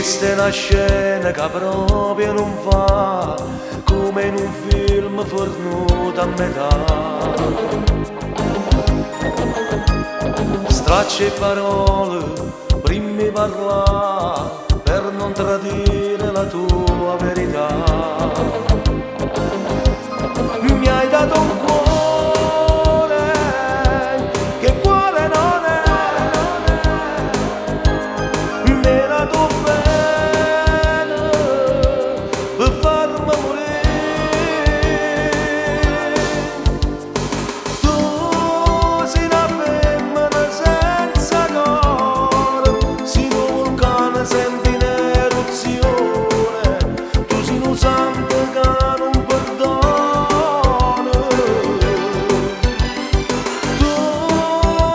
Questa è una scena che proprio non fa, come in un film fornuto a metà. Stracci e parole, prima di parlare, per non tradire la tua verità. Mi hai dato un cuore, che cuore non è, mi hai dato bene per farmi morire. Tu sei una femmina senza cuore, sei un vulcano sempre in eruzione, tu sei un santo che non perdona. Tu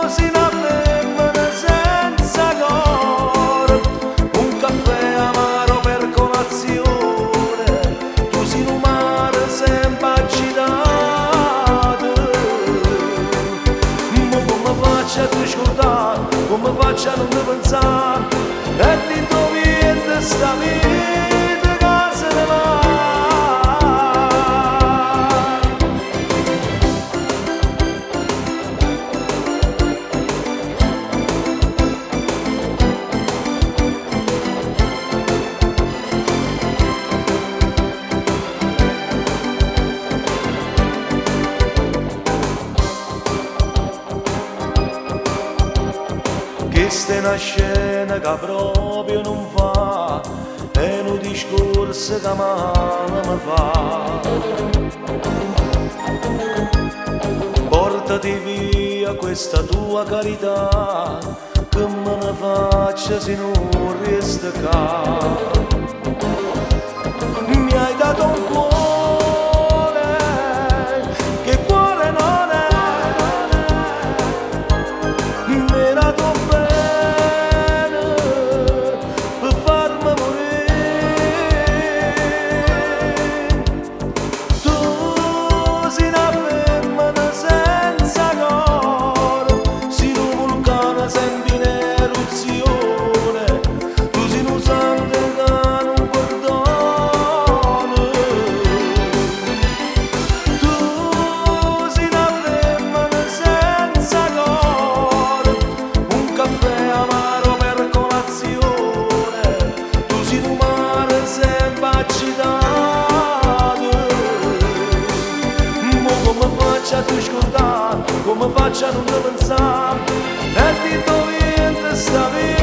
sei una femmina senza cuore, un caffè amaro per colazione, tu sei un mare sempre agitato. Ma come faccio a ti scordare, come faccio a non ti pensare, e ti trovi in questa vita che se ne va. Questa è una scena che proprio non fa, è un discorso che male mi fa. Portati via questa tua carità, che me ne faccia se non resta qua. Mi hai dato un cuore, che cuore non è, mi hai dato bene per farmi morire. Tu sei una femmina senza cuore, sei un vulcano sempre in eruzione, tu sei un santo che non perdona. Tu sei una femmina senza cuore, un caffè amaro per colazione, tu sei un mare sempre agitato. Ma come faccio a ti scordare, come faccio a non ti pensare, e ti trovi in questa vita